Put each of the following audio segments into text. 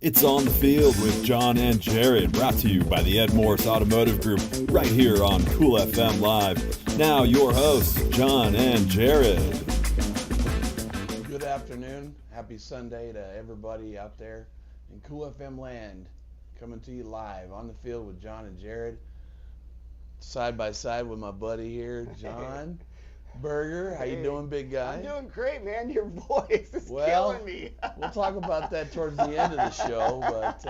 It's On the Field with Jon and Jarad, brought to you by the Morse Automotive Group, right here on Cool FM Live. Now your hosts, Jon and Jarad. Good afternoon. Happy Sunday to everybody out there in Cool FM land. Coming to you live on the field with Jon and Jarad. Side by side with my buddy here, John Berger. How you doing, big guy? I'm doing great, man. Your voice is killing me. We'll talk about that towards the end of the show, but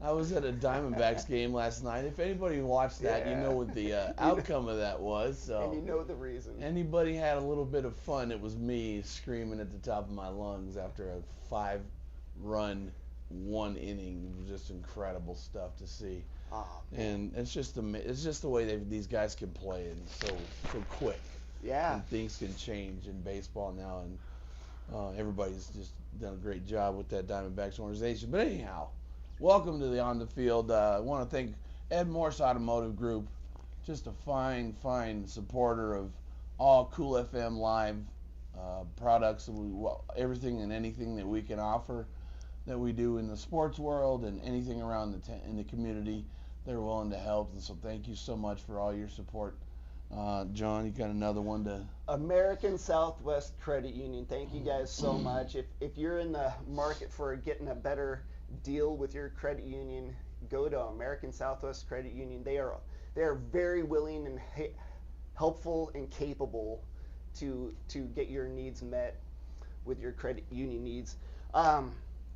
I was at a Diamondbacks game last night. If anybody watched that, you know what the outcome of that was. So. And you know the reason. Anybody had a little bit of fun, it was me screaming at the top of my lungs after a 5-run, 1 inning. It was just incredible stuff to see. Oh, and it's just the way these guys can play and so quick. Yeah. And things can change in baseball now, and everybody's just done a great job with that Diamondbacks organization. But anyhow, welcome to the On the Field. I want to thank Morse Automotive Group, just a fine supporter of all Cool FM Live products, everything and anything that we can offer that we do in the sports world and anything around in the community. They're willing to help, and so thank you so much for all your support. John, you got another one to... American Southwest Credit Union. Thank you guys so much. If you're in the market for getting a better deal with your credit union, go to American Southwest Credit Union. They are very willing and helpful and capable to get your needs met with your credit union needs.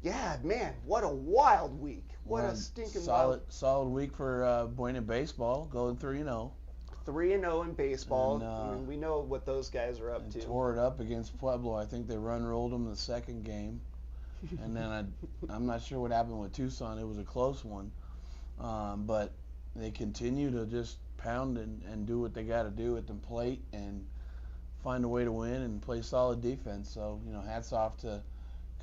Yeah, man, what a wild week. What a stinking solid week for Buena baseball, going 3-0. 3-0 in baseball. And, I mean, we know what those guys are up to. Tore it up against Pueblo. I think they rolled them the second game. And then I'm not sure what happened with Tucson. It was a close one. But they continue to just pound and do what they got to do at the plate and find a way to win and play solid defense. So, hats off to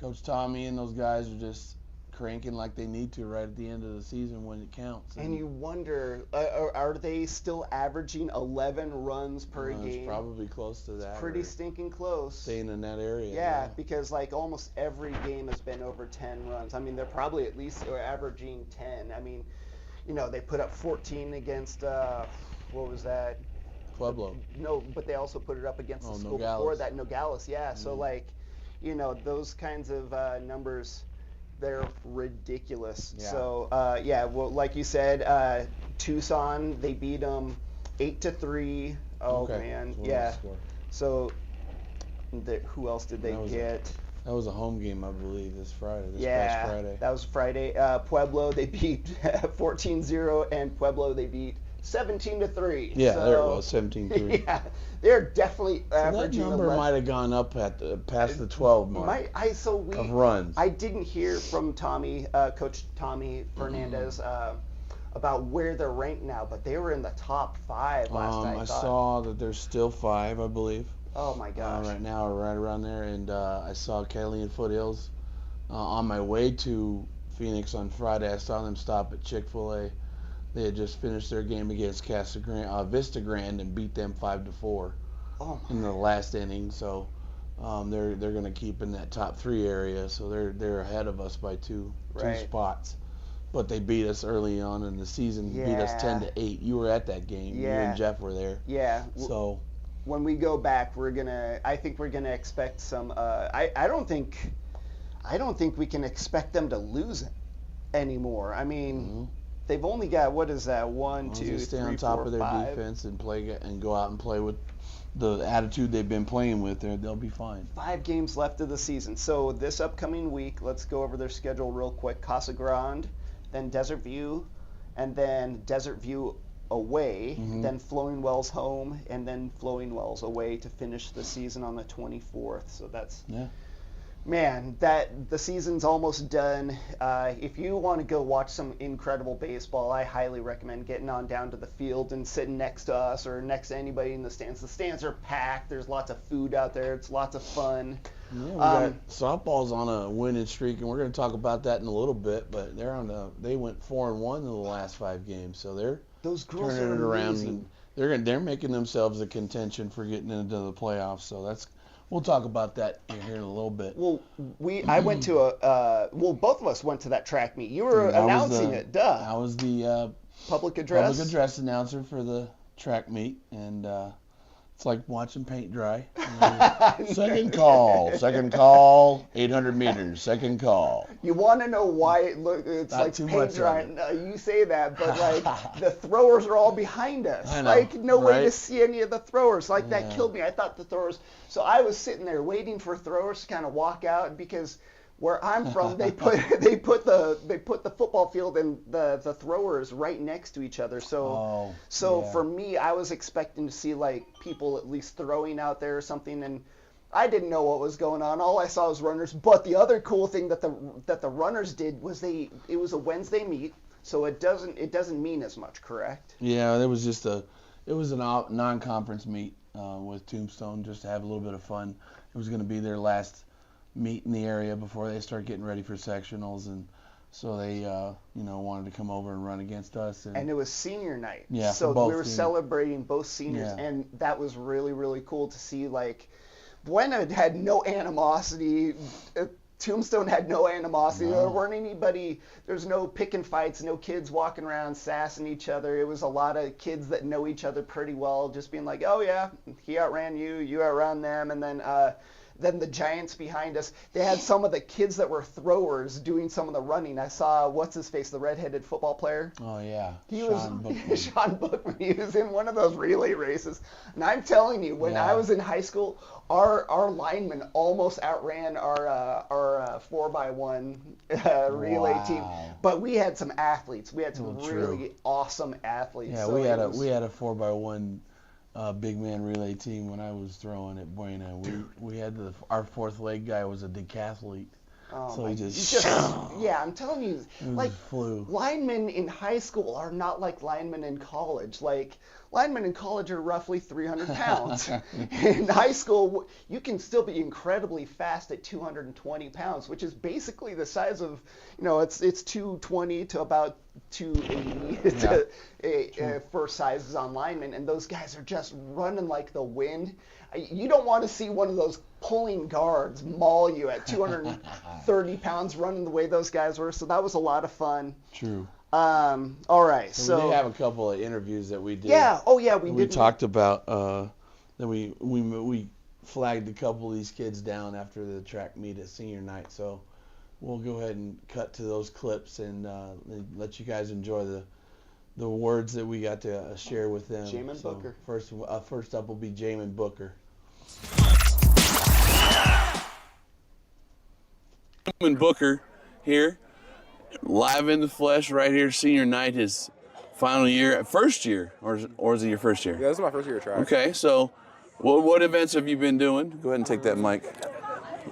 Coach Tommy and those guys are just cranking like they need to right at the end of the season when it counts. And you wonder, are they still averaging 11 runs per game? It's probably close to that. It's pretty stinking close. Staying in that area. Yeah, because almost every game has been over 10 runs. I mean, they're probably at least averaging 10. I mean, they put up 14 against, what was that? Pueblo. No, but they also put it up against the school Nogales. before that, Nogales. Yeah, so those kinds of numbers, they're ridiculous. Yeah. So, well, like you said, Tucson, they beat them 8-3. Oh, okay. man. That's Yeah. the score. So, who else did they get? That was a home game, I believe, this Past Friday. That was Friday. Pueblo, they beat 14-0, and Pueblo, they beat 17-3. Yeah, so, there it was, 17-3. Yeah, they're definitely averaging. That number might have gone up past the 12 mark of runs. I didn't hear from Tommy, Coach Tommy Fernandez, about where they're ranked now, but they were in the top 5 last night. I saw that there's still 5, I believe. Oh my gosh! Right now, right around there, and I saw Kelly and Foothills on my way to Phoenix on Friday. I saw them stop at Chick-fil-A. They had just finished their game against Vista Grand and beat them 5-4 in the last inning. So they're going to keep in that top 3 area. So they're ahead of us by two spots. But they beat us early on in the season. Yeah. Beat us 10-8. You were at that game. Yeah. You and Jeff were there. Yeah. So when we go back, I think we're gonna expect some. I don't think we can expect them to lose it anymore. I mean. They've only got, what is that, 1, 2, 3, stay on top of their 5. defense and go out and play with the attitude they've been playing with. They'll be fine. 5 games left of the season. So this upcoming week, let's go over their schedule real quick. Casa Grande, then Desert View, and then Desert View away, then Flowing Wells home, and then Flowing Wells away to finish the season on the 24th. So that's... Yeah. Man, the season's almost done. If you want to go watch some incredible baseball, I highly recommend getting on down to the field and sitting next to us or next to anybody in the stands. The stands are packed. There's lots of food out there. It's lots of fun. Yeah, we got softball's on a winning streak, and we're going to talk about that in a little bit. But they went 4-1 in the last 5 games, so they're turning it around. And they're making themselves a contention for getting into the playoffs. So we'll talk about that here in a little bit. Well, I went to both of us went to that track meet. You were announcing it, duh. I was the public address announcer for the track meet, and it's like watching paint dry. Second call, 800 meters, second call. You want to know why it's Not like too paint much dry? on No, you say that, but like the throwers are all behind us. I know, Like no way to right? see any of the throwers. Like that Yeah. killed me. I thought the throwers. So I was sitting there waiting for throwers to kind of walk out because where I'm from, they put the football field and the throwers right next to each other. So yeah. for me, I was expecting to see like people at least throwing out there or something, and I didn't know what was going on. All I saw was runners. But the other cool thing that the runners did was it was a Wednesday meet, so it doesn't mean as much, correct? Yeah, it was a non-conference meet with Tombstone, just to have a little bit of fun. It was going to be their last meet in the area before they start getting ready for sectionals, and so they wanted to come over and run against us. And it was senior night. Yeah, so both we were seniors. celebrating both seniors, Yeah. and that was really, really cool to see. Like, Buena had no animosity. Tombstone had no animosity. No. There weren't anybody. There's no picking fights. No kids walking around sassing each other. It was a lot of kids that know each other pretty well, just being like, "Oh yeah, he outran you. You outran them," and then the Giants behind us, they had some of the kids that were throwers doing some of the running. I saw, what's his face, the redheaded football player? Oh, yeah. Sean Bookman. He was in one of those relay races. And I'm telling you, when I was in high school, our linemen almost outran our 4x1 relay team. But we had some athletes. We had some really awesome athletes. Yeah, so we had a 4x1 big man relay team when I was throwing at Buena. We had our fourth leg guy was a decathlete. Oh so my, he just yeah, I'm telling you, like flew. Linemen in high school are not like linemen in college. Like linemen in college are roughly 300 pounds. In high school, you can still be incredibly fast at 220 pounds, which is basically the size of, it's 220 to about 280 for sizes on linemen, and those guys are just running like the wind. You don't want to see one of those pulling guards maul you at 230 pounds running the way those guys were, so that was a lot of fun. True. All right, so we did have a couple of interviews that we did. Yeah, we did. We talked about that we flagged a couple of these kids down after the track meet at senior night, so we'll go ahead and cut to those clips and let you guys enjoy the words that we got to share with them. Jamin Booker. First up will be Jamin Booker. Jamin Booker here, live in the flesh right here. Senior night, his final year, first year, or is it your first year? Yeah, this is my first year at track. Okay, so what events have you been doing? Go ahead and take that mic.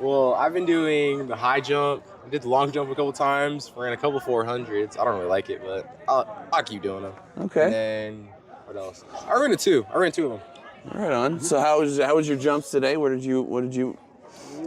Well, I've been doing the high jump. I did the long jump a couple times. Ran a couple 400s. I don't really like it, but I'll keep doing them. Okay. And then what else? I ran two of them. Right on. So how was your jumps today? What did you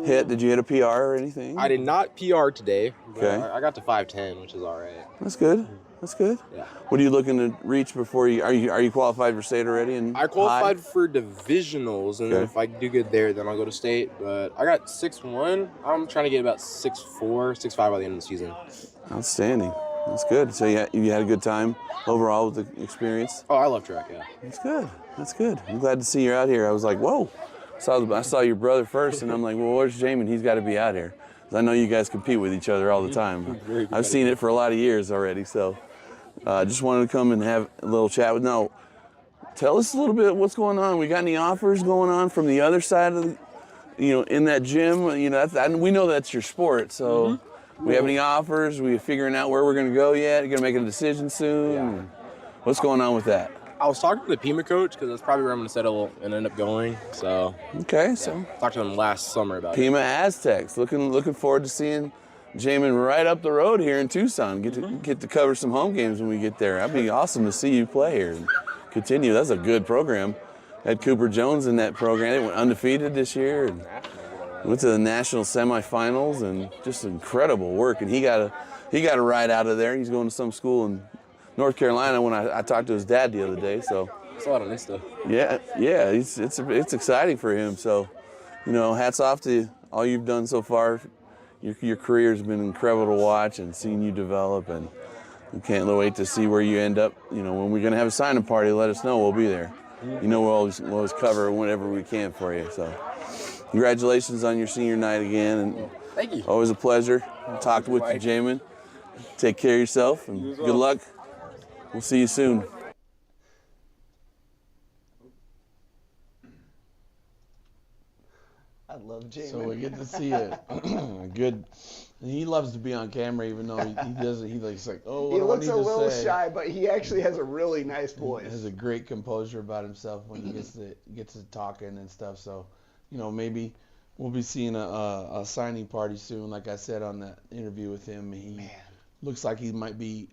hit? Did you hit a PR or anything? I did not PR today. But Okay. I got to 510, which is all right. That's good. That's good. Yeah. What are you looking to reach before you? Are you qualified for state already? I qualified for divisionals, and then if I do good there, then I'll go to state. But I got 6'1". I'm trying to get about 6'4", 6'5" by the end of the season. Outstanding. That's good. So you had a good time overall with the experience? Oh, I love track, yeah. That's good. That's good. I'm glad to see you're out here. I was like, whoa. I saw your brother first, and I'm like, well, where's Jamin? He's got to be out here. 'Cause I know you guys compete with each other all the time. I've seen it for a lot of years already, so just wanted to come and have a little chat with. No, tell us a little bit what's going on. We got any offers going on from the other side of the, in that gym? We know that's your sport, so we have any offers? We figuring out where we're going to go yet? You're going to make a decision soon? Yeah. What's going on with that? I was talking to the Pima coach because that's probably where I'm going to settle and end up going. So Okay, so talked to them last summer about it. Pima Aztecs. Looking forward to seeing Jamin right up the road here in Tucson. Get to cover some home games when we get there. That'd be awesome to see you play here and continue. That's a good program. Had Cooper Jones in that program. They went undefeated this year and went to the national semifinals and just incredible work. And he got a ride out of there. He's going to some school in North Carolina. When I talked to his dad the other day, so I saw it on Insta. yeah, it's exciting for him. So hats off to all you've done so far. Your career has been incredible to watch and seeing you develop, and we can't wait to see where you end up. When we're going to have a signing party, let us know. We'll be there. We'll always cover whatever we can for you. So congratulations on your senior night again. And Thank you. always a pleasure. Talked with you, Jamin. Take care of yourself, and good luck. We'll see you soon. I love Jamin. So we get to see a good. He loves to be on camera, even though he doesn't. He's like, oh, He what do I looks need a to little say? shy, but he actually has a really nice He voice. has a great composure about himself when he gets to talking and stuff. So, maybe we'll be seeing a signing party soon. Like I said on that interview with him, he looks like he might be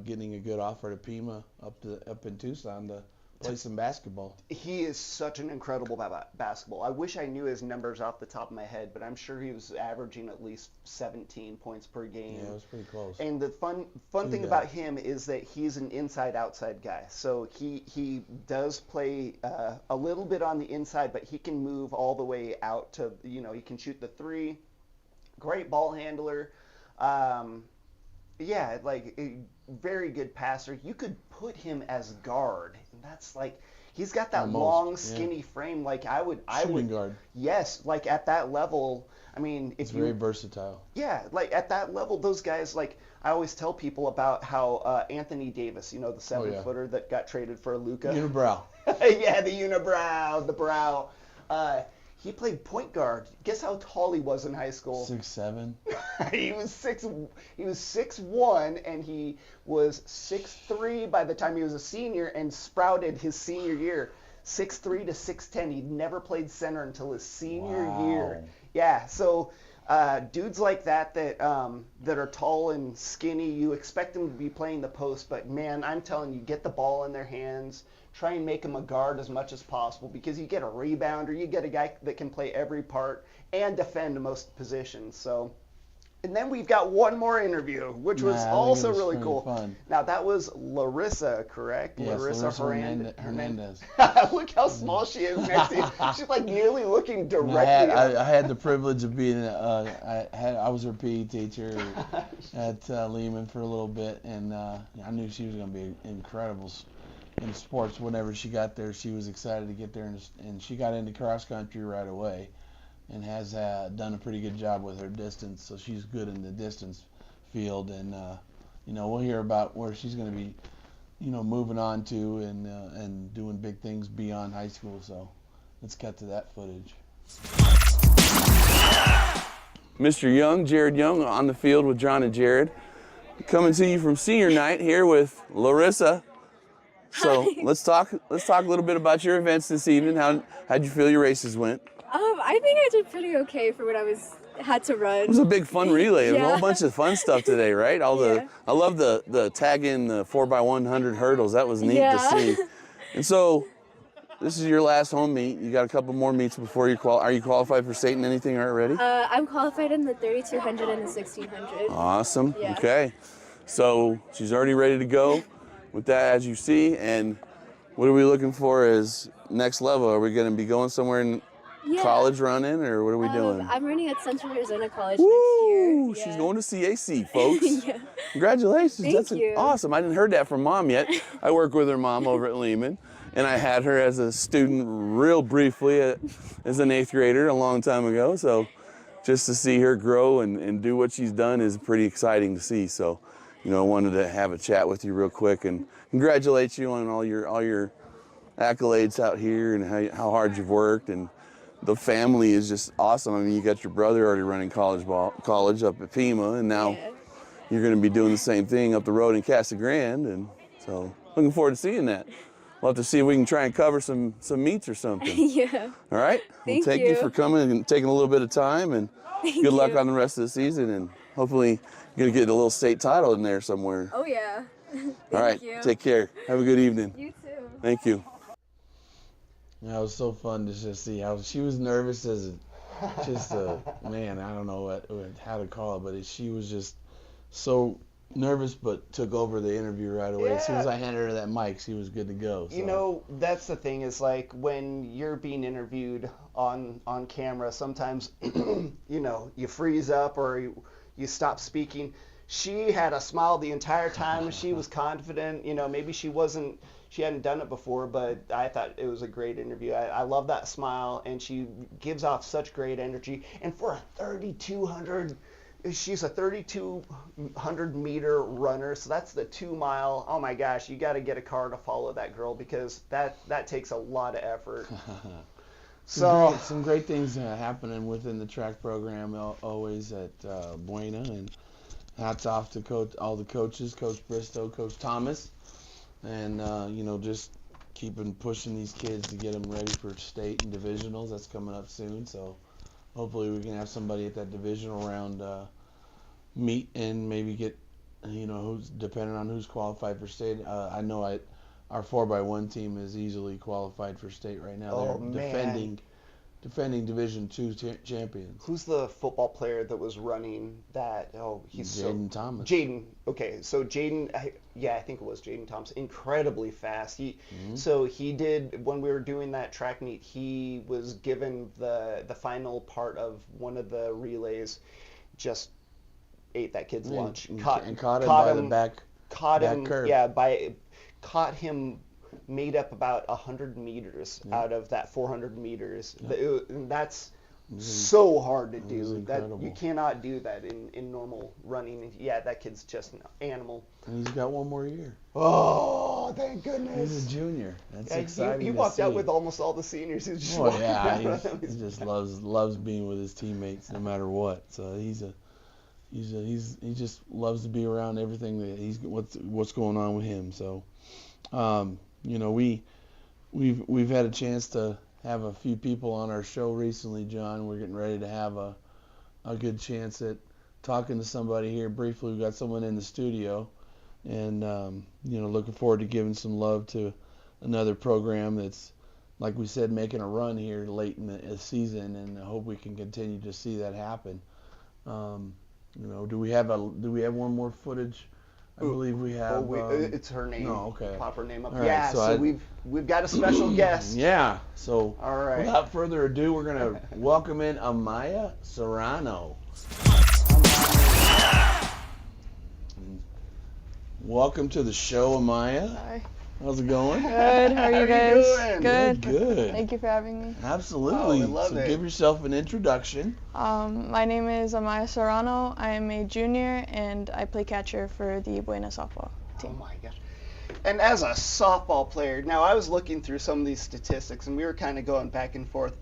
getting a good offer to Pima up in Tucson to play some basketball. He is such an incredible basketball. I wish I knew his numbers off the top of my head, but I'm sure he was averaging at least 17 points per game. Yeah, it was pretty close. And the fun thing about him is that he's an inside-outside guy. So he does play a little bit on the inside, but he can move all the way out to, he can shoot the three. Great ball handler. Yeah, like a very good passer. You could put him as guard, and that's like he's got that long, skinny frame. Like I would guard. Yes, like at that level. I mean, it's very versatile. Yeah, like at that level, those guys. Like I always tell people about how Anthony Davis, the 7-footer that got traded for Luka. Unibrow. Yeah, the unibrow, the brow. He played point guard. Guess how tall he was in high school? 6'7". He was 6'1", and he was 6'3" by the time he was a senior, and sprouted his senior year. 6'3" to 6'10". He never played center until his senior year. Yeah, so dudes like that are tall and skinny, you expect them to be playing the post, but man, I'm telling you, get the ball in their hands. Try and make him a guard as much as possible, because you get a rebounder, you get a guy that can play every part and defend most positions. So, and then we've got one more interview, which was also really cool. Fun. Now that was Larissa, correct? Yes, Larissa Hernandez. Look how small she is next to you. She's like nearly looking directly. I had the privilege of being. I was her PE teacher at Lehman for a little bit, and I knew she was going to be incredible in sports. Whenever she got there, she was excited to get there, and she got into cross country right away, and has done a pretty good job with her distance. So she's good in the distance field, and we'll hear about where she's going to be, moving on to and doing big things beyond high school. So let's cut to that footage. Mr. Young, Jarad Young, on the field with Jon and Jarad, coming to you from senior night here with Larissa. So let's talk a little bit about your events this evening. How'd you feel your races went? I think I did pretty okay for what I had to run. It was a big fun relay. It was a whole bunch of fun stuff today, right? I love the tag in the 4x100 hurdles. That was neat to see. And so this is your last home meet. You got a couple more meets before you Are you qualified for state in anything already? I'm qualified in the 3200 and the 1600. Awesome. Yeah. Okay. So she's already ready to go with that, as you see. And what are we looking for as next level? Are we going to be going somewhere in college running, or what are we doing? I'm running at Central Arizona College Woo! next year. She's going to CAC, folks. Yeah. Congratulations. Thank you. Awesome. I didn't heard that from Mom yet. I work with her mom over at Lehman, and I had her as a student real briefly as an 8th grader a long time ago. So just to see her grow and do what she's done is pretty exciting to see. So, I wanted to have a chat with you real quick and congratulate you on all your accolades out here and how hard you've worked. And the family is just awesome. I mean, you got your brother already running college up at Pima, and now you're going to be doing the same thing up the road in Casa Grande. And so looking forward to seeing that. We'll have to see if we can try and cover some meets or something. Yeah. All right? Thank Thank you for coming and taking a little bit of time, and good luck on the rest of the season, and hopefully you're going to get a little state title in there somewhere. Oh, yeah. All right. you. Take care. Have a good evening. You too. Thank you. Yeah, it was so fun to just see how she was nervous man, I don't know how to call it, but she was just so nervous, but took over the interview right away. As soon as Yeah. I handed her that mic, she was good to go. So. You know, that's the thing is like when you're being interviewed on camera, sometimes, you know, you freeze up or you stop speaking. She had a smile the entire time. She was confident. You know, maybe she hadn't done it before, but I thought it was a great interview. I love that smile, and she gives off such great energy. And for a 3,200, she's a 3,200 meter runner, so that's the 2 mile. Oh my gosh, you got to get a car to follow that girl because that takes a lot of effort. So some great things happening within the track program always at Buena, and hats off to all the coaches, Coach Bristow, Coach Thomas, and you know, just keeping pushing these kids to get them ready for state and divisionals. That's coming up soon, so hopefully we can have somebody at that divisional round meet and maybe get, you know, who's depending on who's qualified for state. I know our 4x1 team is easily qualified for state right now. Oh, They're defending Division II champions. who's the football player that was running that? Oh, he's Jaden Thomas. Jaden. Okay, so Jaden. I think it was Jaden Thomas. Incredibly fast. So he did when we were doing that track meet. He was given the final part of one of the relays. Just ate that kid's lunch. Caught him by the back. Caught back him. curve. Yeah, caught him. Made up about 100 meters out of that 400 meters. That's so hard to do. That you cannot do that in normal running. Yeah, that kid's just an animal. And he's got one more year. Oh, thank goodness. He's a junior. That's Yeah, exciting. he walked out with almost all the seniors. He was just Oh walking yeah, around. he just loves being with his teammates no matter what. So he just loves to be around everything that what's going on with him. So. You know, we've had a chance to have a few people on our show recently, John. We're getting ready to have a good chance at talking to somebody here briefly. We've got someone in the studio, and you know, looking forward to giving some love to another program that's, like we said, making a run here late in the season, and I hope we can continue to see that happen. You know, do we have one more footage? I believe we have. It's her name. No, okay. Pop her name up. All right, Yeah, so we've got a special guest. Yeah. So All right. without further ado, we're gonna welcome in Amaya Serrano. Welcome to the show, Amaya. Hi. How's it going? Good. How are you guys? doing? Good. Good. Thank you for having me. Absolutely. Oh, I love so it. give yourself an introduction. My name is Amaya Serrano. I am a junior and I play catcher for the Buena softball Oh team. my gosh. And as a softball player, now I was looking through some of these statistics and we were kind of going back and forth.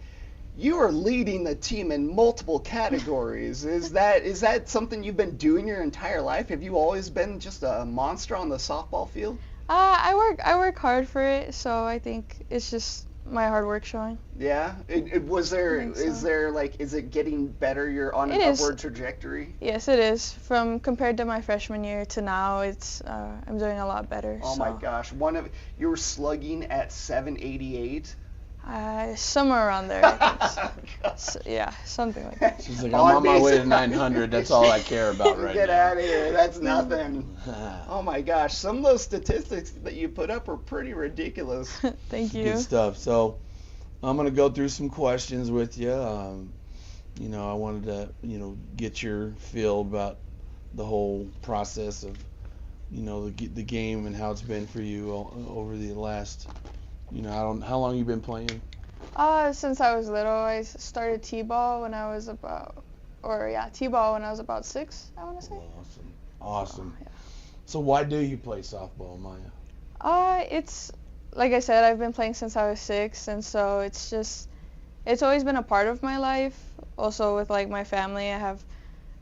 You are leading the team in multiple categories. Is that something you've been doing your entire life? Have you always been just a monster on the softball field? I work hard for it, so I think it's just my hard work showing. Yeah. Is it getting better? You're on an It is. upward trajectory. Yes, it is. From compared to my freshman year to now, it's I'm doing a lot better. Oh my gosh. You were slugging at 788. Somewhere around there. I think. So, yeah, something like that. She's like, I'm on my way to 900. That's all I care about right Get now. out of here. That's nothing. Oh my gosh. Some of those statistics that you put up are pretty ridiculous. Thank you. Good stuff. So I'm going to go through some questions with you. You know, I wanted to, you know, get your feel about the whole process of, you know, the game and how it's been for you over the last, you know, how long you been playing? Since I was little, I started t-ball when I was about 6, I want to say. Awesome. Yeah. So why do you play softball, Maya? It's, like I said, I've been playing since I was 6, and so it's always been a part of my life. Also with like my family,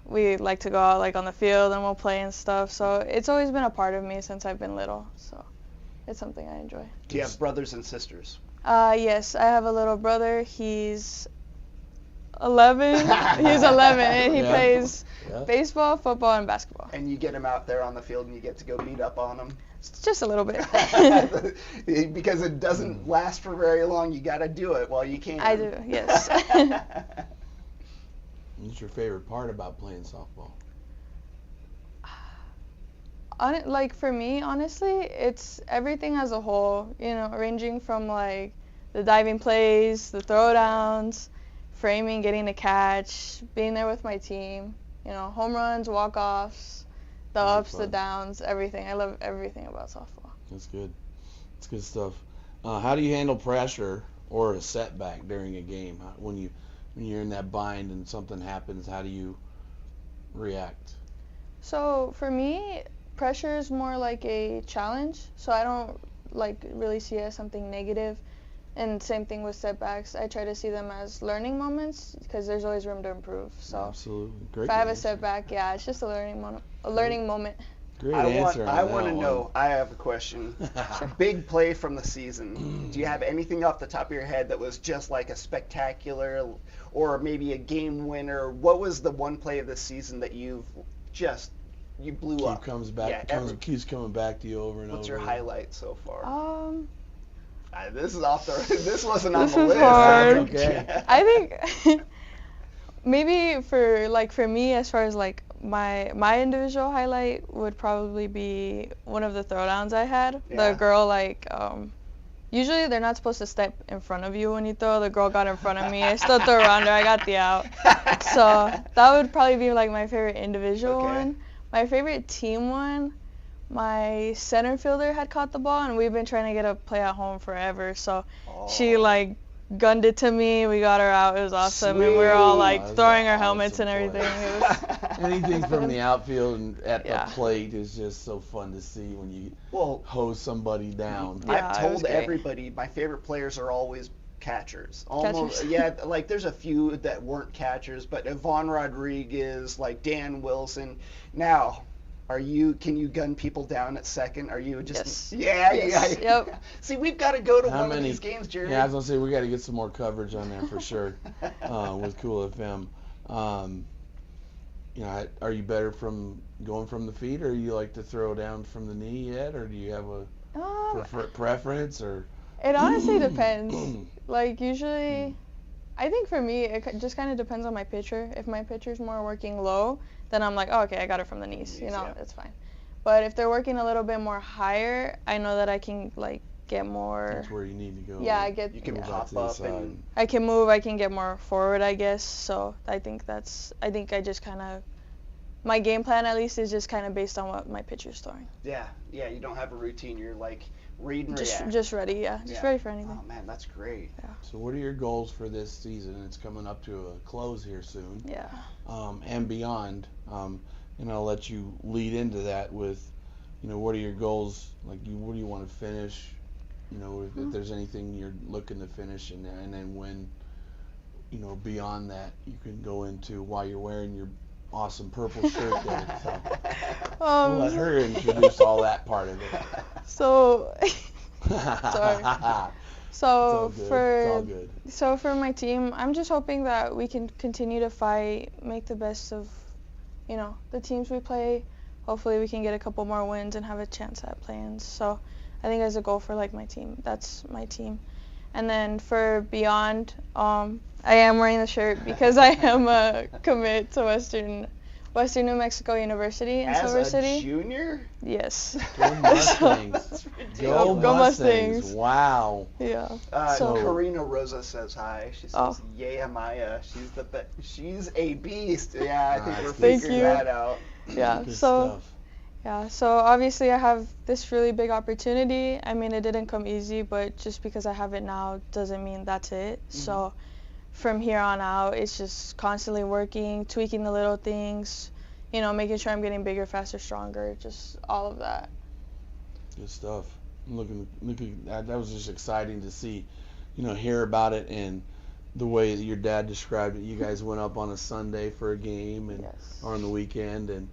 we like to go out like on the field and we'll play and stuff, so it's always been a part of me since I've been little, so it's something I enjoy. Do you have brothers and sisters? Yes, I have a little brother. He's 11. He's 11 and he plays baseball, football, and basketball. And you get him out there on the field and you get to go beat up on him? Just a little bit. Because it doesn't last for very long. You got to do it while you can. I do, yes. What's your favorite part about playing softball? Like for me, honestly, it's everything as a whole, ranging from like the diving plays, the throwdowns, framing, getting the catch, being there with my team, home runs, walk-offs, the ups, the downs, everything. I love everything about softball. That's good. That's good stuff. How do you handle pressure or a setback during a game? When you're in that bind and something happens, how do you react? So for me, pressure is more like a challenge, so I don't like really see it as something negative. And same thing with setbacks. I try to see them as learning moments because there's always room to improve. So absolutely, great. If I have answer. a setback, yeah, it's just a learning moment. Great answer. I want to know. I have a question. Big play from the season. Do you have anything off the top of your head that was just like a spectacular, or maybe a game winner? What was the one play of the season that you blew up? Keeps coming back to you over and over. What's your highlight so far? This is this wasn't on this the was list. hard. Okay. I think maybe for me, as far as like my individual highlight would probably be one of the throwdowns I had. Yeah. The girl usually they're not supposed to step in front of you when you throw. The girl got in front of me. I still threw around her. I got the out. So that would probably be like my favorite individual one. My favorite team one, my center fielder had caught the ball, and we've been trying to get a play at home forever. So she gunned it to me. We got her out. It was awesome. And we were all throwing our helmets and everything. It was anything from the outfield and at the plate is just so fun to see when you hose somebody down. Yeah, I've told everybody my favorite players are always catchers. Like there's a few that weren't catchers, but Yvonne Rodriguez, like Dan Wilson. Now, can you gun people down at second? Are you just Yes. Yep. See, we've got to go to one of these games, Jerry. Yeah, I was gonna say we got to get some more coverage on that for sure with Cool FM. Are you better from going from the feet, or you like to throw down from the knee yet, or do you have a preference, or? It honestly depends. Like usually, I think for me it just kind of depends on my pitcher. If my pitcher's more working low, then I'm like, oh, okay, I got it from the knees. It's fine. But if they're working a little bit more higher, I know that I can get more. That's where you need to go. Yeah, You can pop up and. I can move. I can get more forward, I guess. So I think I just kind of. My game plan at least is just kind of based on what my pitcher's throwing. Yeah. You don't have a routine. You're like read and react. Just ready. Yeah. Just ready for anything. Oh man, that's great. Yeah. So what are your goals for this season? It's coming up to a close here soon. Yeah. And beyond. And I'll let you lead into that with, what are your goals? Like, what do you want to finish? If there's anything you're looking to finish, and then when, beyond that, you can go into why you're wearing your awesome purple shirt there. So we'll let her introduce all that part of it. So, sorry. So It's all good. For my team, I'm just hoping that we can continue to fight, make the best of, the teams we play. Hopefully we can get a couple more wins and have a chance at play-ins. So I think as a goal for my team, that's my team. And then for beyond, I am wearing the shirt because I am a commit to Western New Mexico University in Silver City. As a junior? Yes. Go Mustangs. Go Mustangs. Wow. Yeah. Karina Rosa says hi. She says, "Yeah, Maya. She's a beast." Yeah, I think we're figuring that out. Yeah. Good so. stuff. Yeah. So obviously I have this really big opportunity. I mean, it didn't come easy, but just because I have it now doesn't mean that's it. Mm-hmm. So. From here on out, it's just constantly working, tweaking the little things, making sure I'm getting bigger, faster, stronger, just all of that. Good stuff. Looking that was just exciting to see, hear about it, and the way that your dad described it. You guys went up on a Sunday for a game or on the weekend, and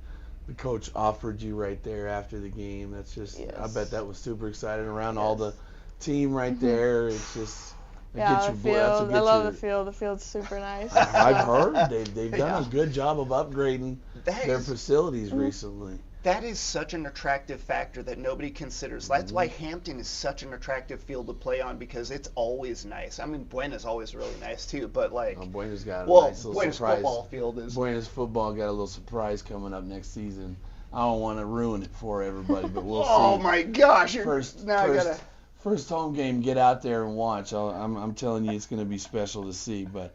the coach offered you right there after the game. That's just, I bet that was super exciting around all the team right there. It's just. Yeah, the field. I love the field. The field's super nice. I've heard they've done a good job of upgrading their facilities recently. That is such an attractive factor that nobody considers. That's why Hampton is such an attractive field to play on, because it's always nice. I mean, Buena's always really nice too, but Buena's got a nice little Buena's surprise. Football field is. Buena's football got a little surprise coming up next season. I don't want to ruin it for everybody, but we'll see. Oh my gosh! First home game, get out there and watch. I'm telling you, it's going to be special to see. But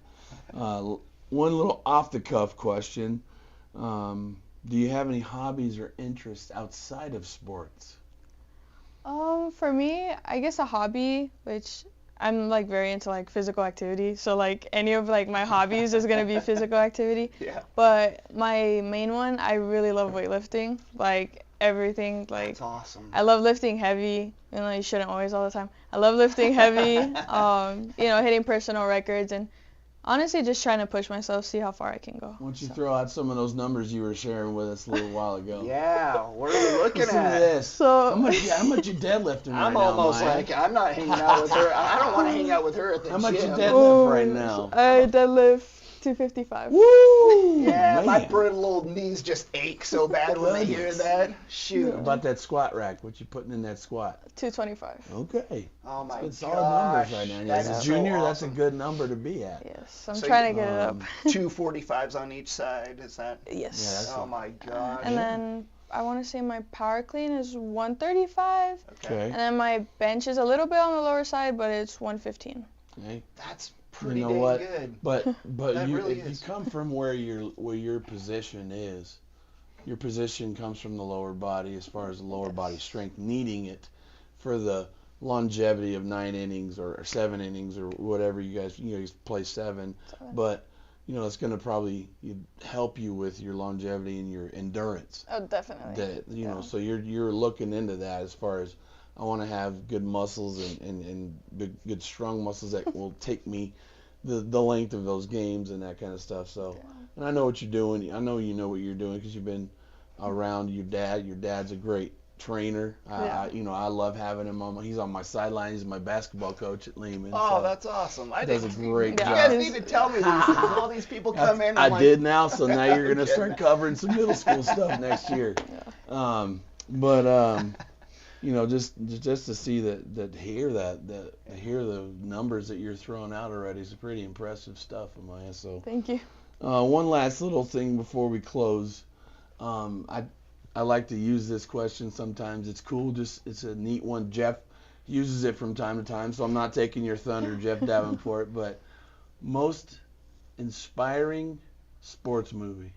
one little off-the-cuff question. Do you have any hobbies or interests outside of sports? For me, I guess a hobby, which I'm like very into like physical activity. So like any of like my hobbies is gonna be physical activity. Yeah. But my main one, I really love weightlifting. Like everything, like That's awesome. I love lifting heavy. You know, you shouldn't always all the time. I love lifting heavy. Hitting personal records and honestly just trying to push myself, see how far I can go. Why don't you throw out some of those numbers you were sharing with us a little while ago? Yeah, what are we looking Listen at? to this. So How much you deadlifting right I'm now, almost Maya? like I'm not hanging out with her. I don't want to hang out with her at the How much you gym. deadlift right now? I deadlift 255. Woo! Yeah, Man. my brittle old knees just ache so bad when I hear that. Shoot. How about that squat rack? What you putting in that squat? 225. Okay. Oh my Good gosh. solid numbers right now. That's As a so junior, that's awesome. a good number to be at. Yes, I'm So trying to get it up. 245s on each side, is that? Yes. Yeah, Oh my gosh. And then I want to say my power clean is 135. Okay. And then my bench is a little bit on the lower side, but it's 115. Okay. That's pretty You know dang what? good. But That you, really if you is. come from where your position is, your position comes from the lower body as far as the lower body strength, needing it for the longevity of 9 innings or 7 innings or whatever you guys play 7. But it's going to probably help you with your longevity and your endurance. Oh, definitely. That so you're looking into that as far as I want to have good muscles and good strong muscles that will take me the length of those games and that kind of stuff. So, and I know what you're doing. I know you know what you're doing because you've been around your dad. Your dad's a great trainer. I love having him he's on my sideline. He's my basketball coach at Lehman. Oh, so that's awesome. I does a great You job. guys need to tell me these things. All these people come in. I I'm did now, so now you're gonna Okay. start covering some middle school stuff next year. Just to see hear the numbers that you're throwing out already is pretty impressive stuff, Amaya. So Thank you. one last little thing before we close. I like to use this question sometimes. It's cool. It's a neat one. Jeff uses it from time to time, so I'm not taking your thunder, Jeff Davenport. But most inspiring sports movie.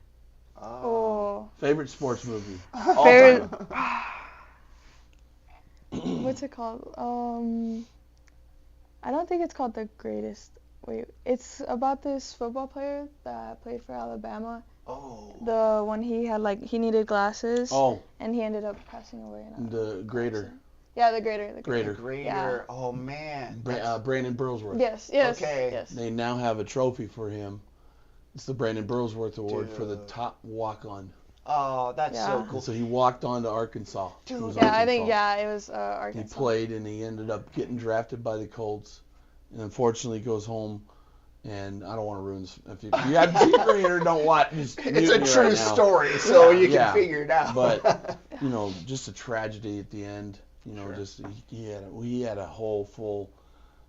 Oh. Favorite sports movie. All Favorite. time. What's it called? I don't think it's called The Greatest. Wait, it's about this football player that played for Alabama. Oh. The one he needed glasses. Oh, And he ended up passing away. the Greater. Yeah, the Greater. Greater. Greater. Yeah. Oh man. Brandon Burlsworth. Yes. Okay. Yes. They now have a trophy for him. It's the Brandon Burlsworth Award for the Dude. top walk-on. Oh, that's so Yeah. cool. So he walked on to Arkansas. Dude. It was Yeah, I think Arkansas. it was He Arkansas. played and he ended up getting drafted by the Colts, and unfortunately goes home. And I don't want to ruin this. If you haven't seen Greater, don't watch. Just It's mute a me true right now. story, so Yeah, you can yeah. figure it out. But just a tragedy at the end. Sure. Just he had a whole full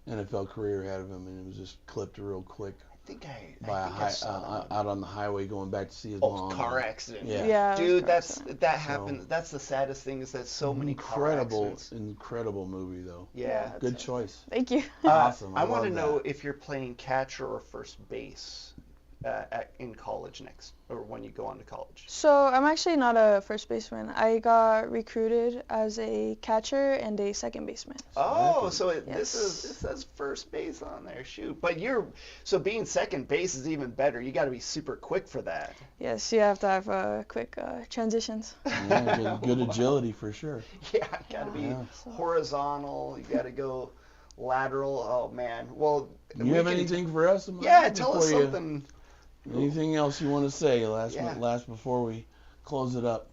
NFL career ahead of him, and it was just clipped real quick I think by I saw that. out on the highway going back to see his Oh, mom. car accident. Yeah. Yeah. Dude, it was that happens. That's the saddest thing is that so many car accidents. Incredible movie though. Yeah. that's Good it. choice. Thank you. Awesome. I want to love know that. if you're playing catcher or first base in college next, or when you go on to college. So I'm actually not a first baseman. I got recruited as a catcher and a second baseman. Oh, so Yes. this says first base on there. Shoot, but being second base is even better. You got to be super quick for that. Yes, you have to have quick transitions. Yeah, good agility for sure. Yeah, got to be Yeah. horizontal. You got to go lateral. Oh man. Well, You have anything for us? Amaya, Yeah, tell us before you- something. Anything else you want to say Yeah. last before we close it up?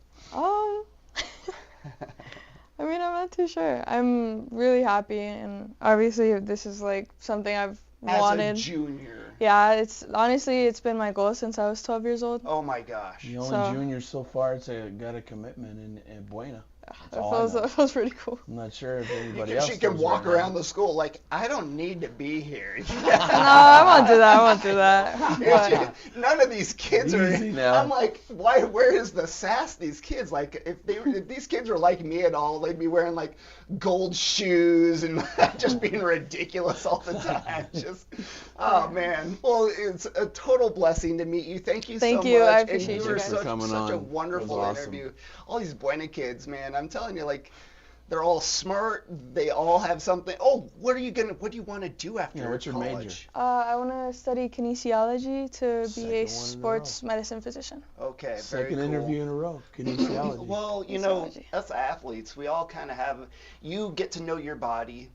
I mean, I'm not too sure. I'm really happy, and obviously this is like something I've wanted. As a junior. Yeah, it's been my goal since I was 12 years old. Oh my gosh. The only So- junior so far got a commitment in Buena. That feels pretty cool. I'm not sure if anybody else. She can does walk right around now. the school like, I don't need to be here. No, I won't do that. But, None of these kids are. Easy now. I'm like, why? Where is the sass? These kids, like, if these kids were like me at all, they'd be wearing like gold shoes and just being ridiculous all the time. Just, oh man. Well, it's a total blessing to meet you. Thank you so much. I appreciate and you were guys. such, coming such a on. wonderful That was awesome. interview. All these Buena kids, man. I'm telling you, like. They're all smart. They all have something. Oh, what do you want to do after what's your college? major? I want to study kinesiology to Second be one in a a smart medicine physician. Okay, very Second cool. interview in a row. Kinesiology. Well, Kinesiology. us athletes, we all kind of have. You get to know your body,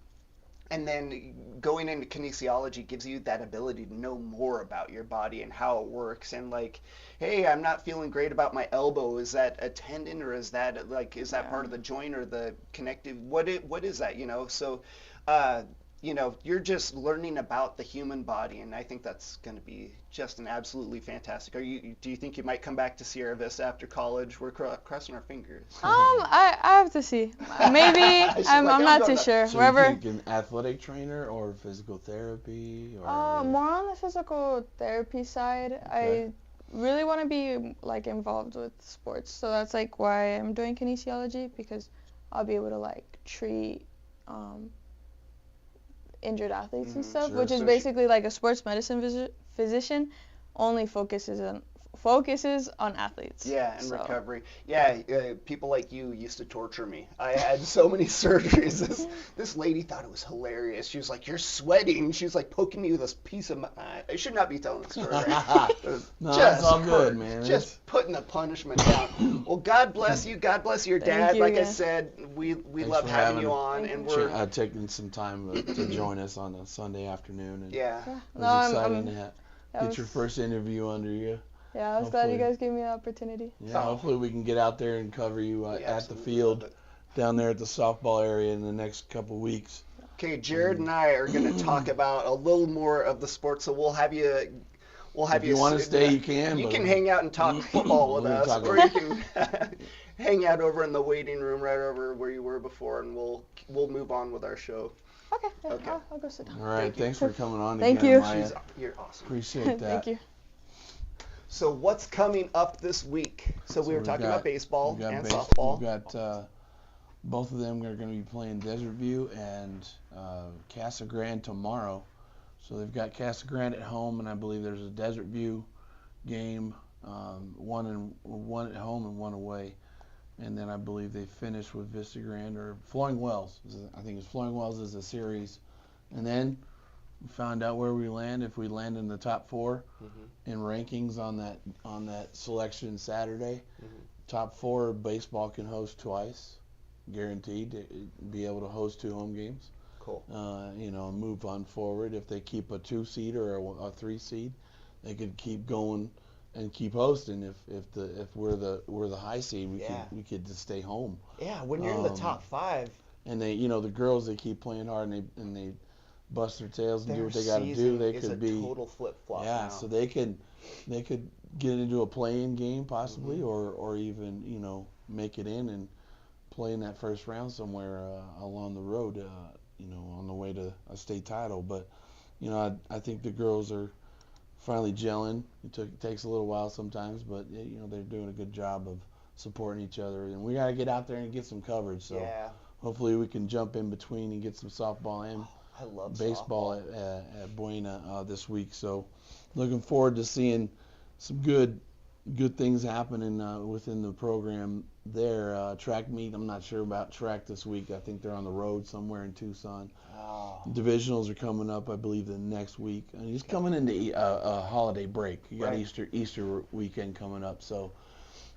and then going into kinesiology gives you that ability to know more about your body and how it works. And like, hey, I'm not feeling great about my elbow. Is that a tendon, or is that part of the joint or the connective? What is that? So, you're just learning about the human body, and I think that's going to be just an absolutely fantastic. Do you think you might come back to Sierra Vista after college? We're crossing our fingers. I have to see. Maybe. I'm not too sure. So Wherever. you think an athletic trainer or physical therapy? Or More on the physical therapy side. Okay. I really want to be like involved with sports, so that's like why I'm doing kinesiology, because I'll be able to like treat injured athletes and stuff, sure. which is So basically like a sports medicine physician only focuses on athletes. Yeah, and So- recovery. Yeah, people like you used to torture me. I had so many surgeries. This lady thought it was hilarious. She was like, "You're sweating." She was like poking me with this piece of. I should not be telling the story. No, that's all good, man. Just putting the punishment down. Well, God bless you. God bless your Thank dad. you, Like I yeah. said, we Thanks love for having having you us. on, Thank and you. we're taking some time to join us on a Sunday afternoon. And yeah. I No, was I'm- excited to I get was- your first interview under you. Yeah, I was glad you Hopefully. guys gave me the opportunity. Yeah, hopefully we can get out there and cover you at the absolutely field love it. down there at the softball area in the next couple weeks. Okay, Jared and I are going to talk about a little more of the sports, so we'll have you. If you want to stay, you can. You but can hang out and talk football with we're gonna us, talk or about- you can hang out over in the waiting room right over where you were before, and we'll move on with our show. Okay, yeah, Okay. I'll go sit down. All right, Thank you. thanks for coming on Thank again, you. Maya. You're awesome. Appreciate that. Thank you. So what's coming up this week? So we were we've talking got- about baseball we've got and base- softball. We've got both of them are going to be playing Desert View and Casa Grande tomorrow. So they've got Casa Grande at home, and I believe there's a Desert View game, one at home and one away. And then I believe they finish with Vista Grande or Flowing Wells. I think it's Flowing Wells is a series. And then we found out where we land, if we land in the top 4 in rankings on that selection Saturday. Top 4 baseball can host twice, guaranteed to be able to host 2 home games. Cool. Move on forward. If they keep a 2 seed or a 3 seed, they could keep going and keep hosting. If we're the high seed, we could just stay home. Yeah, when you're in the top 5. And they, the girls, they keep playing hard and they bust their tails and do Their what they got to do. season They is could a be total flip-flop yeah. now. So they could get into a play-in game possibly, or even make it in and play in that first round somewhere along the road, on the way to a state title. But I think the girls are finally gelling. It takes a little while sometimes, but they're doing a good job of supporting each other. And we got to get out there and get some coverage. So yeah. hopefully we can jump in between and get some softball and I love baseball softball. at Buena this week. So looking forward to seeing some good things happening within the program there. Track meet, I'm not sure about track this week. I think they're on the road somewhere in Tucson. Oh. Divisionals are coming up, I believe, the next week. And he's coming into a holiday break. You got Right. Easter weekend coming up. So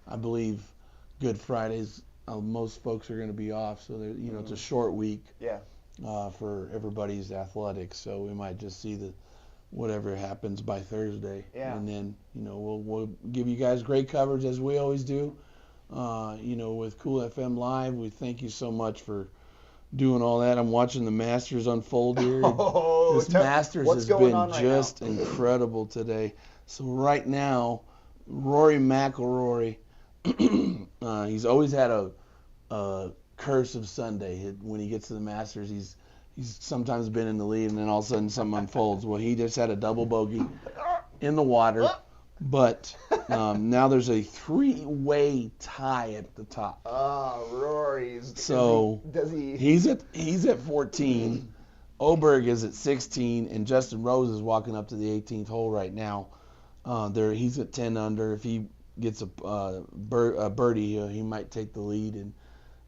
I believe Good Friday's most folks are going to be off. So it's a short week. Yeah. For everybody's athletics, so we might just see whatever happens by Thursday, Yeah. and then we'll give you guys great coverage as we always do. With Cool FM Live, we thank you so much for doing all that. I'm watching the Masters unfold here. Oh, This Masters what's has going been on right just now? incredible today. So right now, Rory McIlroy, he's always had a curse of Sunday. When he gets to the Masters, he's sometimes been in the lead, and then all of a sudden something unfolds. Well, he just had a double bogey in the water, but now there's a 3-way tie at the top. Oh, Rory's. So does he? He's at 14. Oberg is at 16, and Justin Rose is walking up to the 18th hole right now. He's at 10 under. If he gets a birdie, he might take the lead, and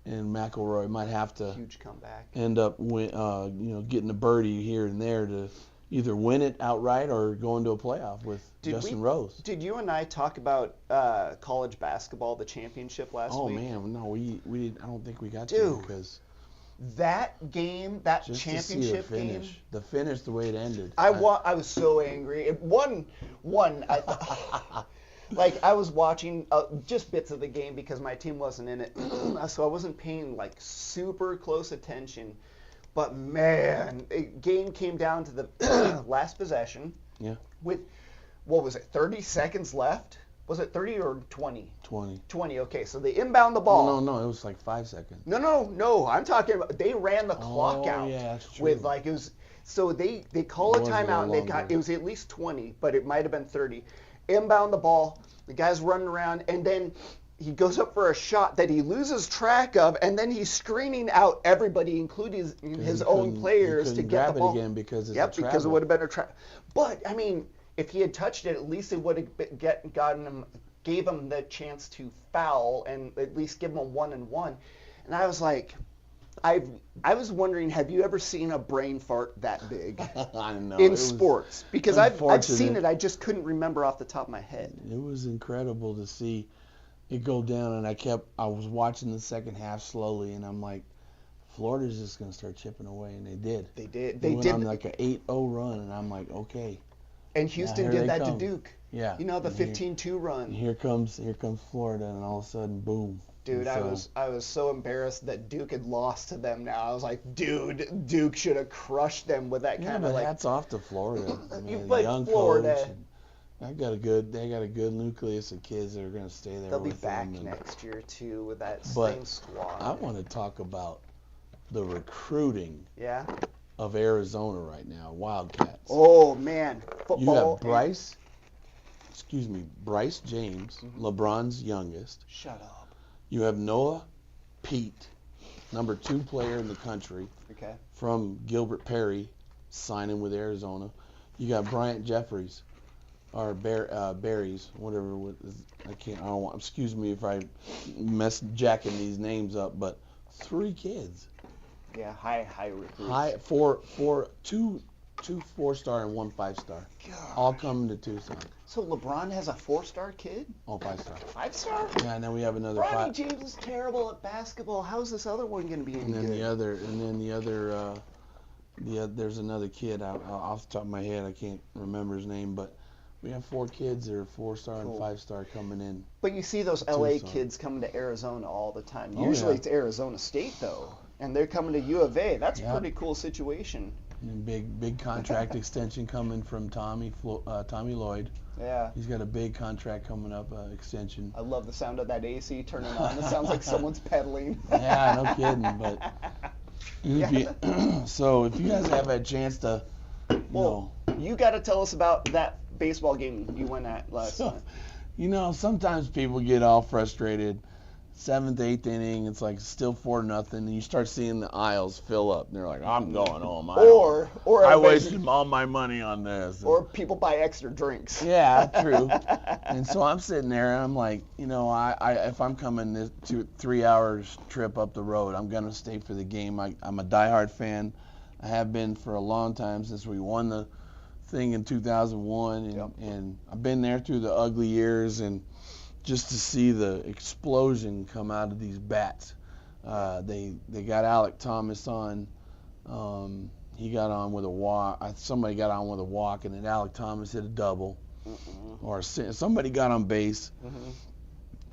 McIlroy might have to Huge comeback. end up getting a birdie here and there to either win it outright or go into a playoff with Justin Rose. Did you and I talk about college basketball, the championship last week? Oh man, no, we didn't. I don't think we got Dude. to because that game, that just championship to see game. the finish, the way it ended. I was so angry. It won. I like I was watching just bits of the game because my team wasn't in it, so I wasn't paying like super close attention. But man, the game came down to the last possession. Yeah. With what was it? 30 seconds left. Was it 30 or 20? 20. 20. Okay, so they inbound the ball. No, it was like 5 seconds. No. I'm talking about they ran the clock out. Yeah, that's true. With like it was. So they call a It was a timeout and they little got longer. it was at least 20, but it might have been 30. Inbound the ball. The guy's running around and then he goes up for a shot that he loses track of, and then he's screening out everybody, including his own players, to get the ball. Grab it again because it's Yep, a because it travel. would have been a trap. But I mean, if he had touched it, at least it would have gave him the chance to foul and at least give him a 1-and-1. And I was like, I was wondering, have you ever seen a brain fart that big I know. in sports? Because I've seen unfortunate. it, I just couldn't remember off the top of my head. It was incredible to see it go down, and I was watching the second half slowly, and I'm like, Florida's just going to start chipping away, and they did. They did. They went on like an 8-0 run, and I'm like, okay. And Houston here did they that come. to Duke. Yeah. You know, the And here- 15-2 run. And here comes Florida, and all of a sudden, boom. Dude, And I was so embarrassed that Duke had lost to them now. I was like, dude, Duke should have crushed them with that Yeah, kind but of like. hats off to Florida. I You mean, put young Florida- coach. They got a good nucleus of kids that are going to stay there They'll be with back them. And next year too with that But same squad. I want to talk about the recruiting Yeah. of Arizona right now, Wildcats. Oh man, football. You have and- Bryce James, Mm-hmm. LeBron's youngest. Shut up. You have Noah Pete, number 2 player in the country Okay. from Gilbert Perry, signing with Arizona. You got Bryant Jeffries, or Berries, whatever. I don't want. Excuse me if I jacking these names up, but 3 kids. Yeah, high recruits. Two 4-star and 1 5-star, all coming to Tucson. So LeBron has a 4-star kid? All 5-star. 5-star? Yeah, and then we have another Bronny 5. James is terrible at basketball. How's this other one going to be any And then good? there's another kid off the top of my head. I can't remember his name, but we have 4 kids that are 4-star Cool. and 5-star coming in. But you see those LA Tucson. kids coming to Arizona all the time. Oh, Usually yeah. it's Arizona State though, and they're coming to U of A. That's Yeah. a pretty cool situation. And big contract extension coming from Tommy Lloyd. Yeah. He's got a big contract coming up, extension. I love the sound of that AC turning on. It sounds like someone's pedaling. Yeah, no kidding. But so if you guys have a chance to, Well, you got to tell us about that baseball game you went at last night. Sometimes people get all frustrated. 7th, 8th inning, it's like still 4-0, and you start seeing the aisles fill up. And they're like, I'm going home. Or I everybody- wasted all my money on this. Or people buy extra drinks. Yeah, true. And so I'm sitting there, and I'm like, if I'm coming this 3 hours trip up the road, I'm gonna stay for the game. I'm a diehard fan. I have been for a long time since we won the thing in 2001, and, Yep. and I've been there through the ugly years, and just to see the explosion come out of these bats. They got Alec Thomas on. He got on with a walk. Somebody got on with a walk, and then Alec Thomas hit a double. Or somebody got on base.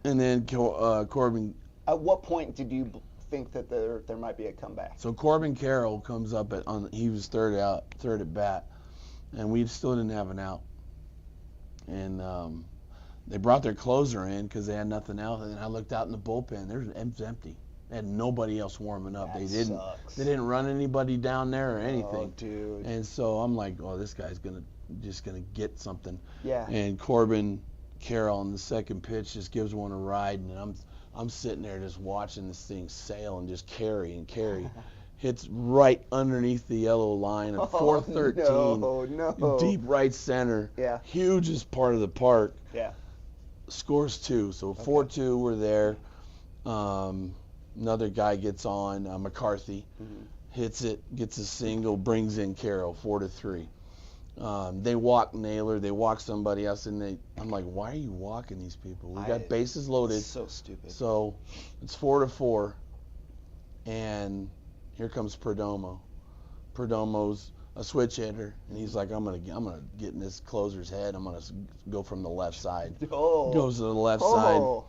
And then Corbin. At what point did you think that there might be a comeback? So Corbin Carroll comes up he was third at bat, and we still didn't have an out. And they brought their closer in because they had nothing else. And then I looked out in the bullpen. It's empty. They had nobody else warming up. That They didn't run anybody down there or anything. Oh, dude. And so I'm like, oh, this guy's just gonna get something. Yeah. And Corbin Carroll on the second pitch just gives one a ride, and I'm sitting there just watching this thing sail and just carry and carry. Hits right underneath the yellow line of 413. No. Deep right center. Yeah. Hugest part of the park. Yeah. Scores 2. So 4-2, we're there. Another guy gets on, McCarthy, hits it, gets a single, brings in Carroll, 4-3. They walk Naylor, they walk somebody else, and I'm like, why are you walking these people? We got bases loaded. So stupid. So it's 4-4, and here comes Perdomo. Perdomo's a switch hitter, and he's like, I'm gonna get in this closer's head. I'm gonna go from the left side. Oh. Goes to the left side.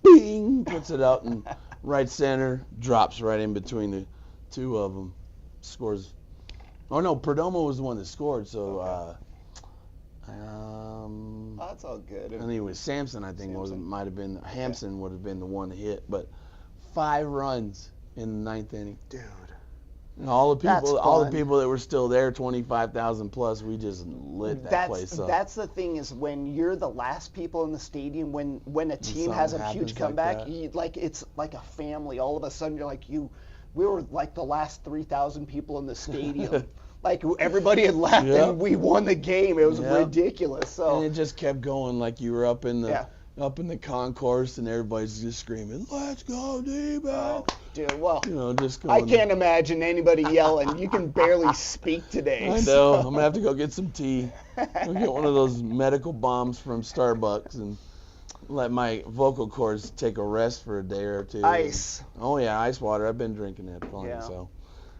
Bing! Puts it out in right center. Drops right in between the two of them. Scores. Oh no, Perdomo was the one that scored. So, That's all good. and it was Sampson. I think might have been Hampson would have been the one to hit, but 5 runs in the 9th inning. Dude. And all the That's people that were still there, 25,000 plus, we just lit that place up. That's the thing is when you're the last people in the stadium, when a team something has a happens huge like comeback, that. it's like a family. All of a sudden you're like we were like the last 3,000 people in the stadium. Like everybody had left and we won the game. It was ridiculous. So and it just kept going like you were up in the concourse and everybody's just screaming, "Let's go, D-backs!" Oh, dude, well, just going. I can't imagine anybody yelling. You can barely speak today. I know. I'm gonna have to go get some tea. I'll get one of those medical bombs from Starbucks and let my vocal cords take a rest for a day or two. Ice. Oh yeah, ice water. I've been drinking that plenty. Yeah. So,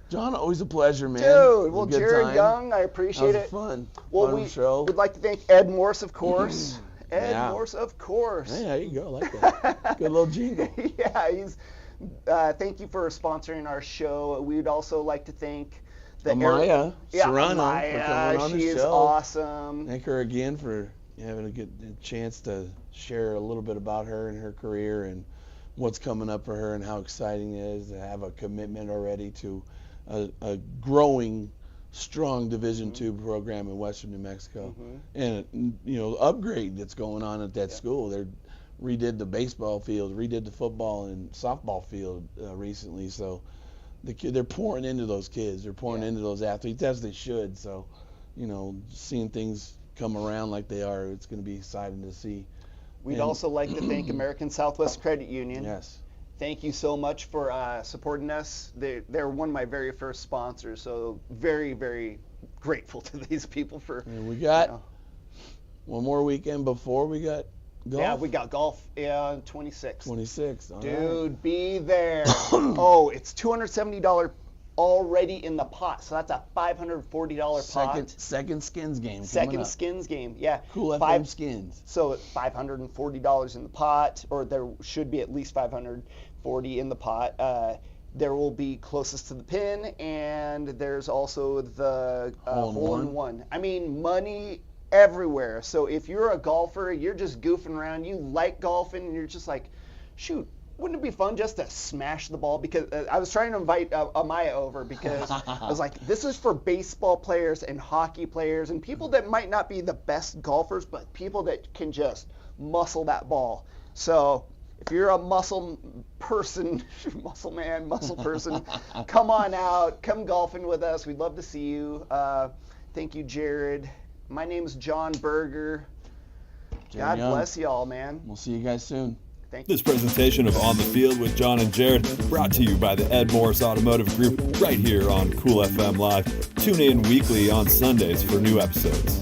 John, always a pleasure, man. Dude, well, It was a good Jarad time. Young, I appreciate That was it. fun. Well, fun show. we'd like to thank Ed Morse, of course. Ed Yeah. Morse, of course. Hey, there you go. I like that. Good little jingle. Yeah, thank you for sponsoring our show. We'd also like to thank Amaya Serrano for coming on she the is show. awesome. Thank her again for having a good chance to share a little bit about her and her career and what's coming up for her and how exciting it is to have a commitment already to a growing, strong Division II program in Western New Mexico, and upgrade that's going on at that school. They redid the baseball field, redid the football and softball field recently. So they're pouring into those kids. They're pouring into those athletes as they should. So, seeing things come around like they are, it's going to be exciting to see. We'd also like to thank American Southwest Credit Union. Yes. Thank you so much for supporting us. They're one of my very first sponsors, so very, very grateful to these people for. And we got one more weekend before we got golf. Yeah, we got golf 26. 26. All Dude, right. be there. Oh, it's $270 already in the pot, so that's a $540 pot. Second skins game. Second skins game, yeah. Cool FM skins. So $540 in the pot, or there should be at least $540 in the pot. There will be closest to the pin, and there's also the hole-in-one. I mean, money everywhere. So if you're a golfer, you're just goofing around, you like golfing, and you're just like, shoot, wouldn't it be fun just to smash the ball? Because I was trying to invite Amaya over because I was like, this is for baseball players and hockey players and people that might not be the best golfers, but people that can just muscle that ball. So if you're a muscle person, muscle man, muscle person, come on out, come golfing with us. We'd love to see you. Thank you, Jarad. My name's John Berger. God bless y'all, man. We'll see you guys soon. Thank you. This presentation of On the Field with Jon and Jarad brought to you by the Ed Morse Automotive Group right here on Cool FM Live. Tune in weekly on Sundays for new episodes.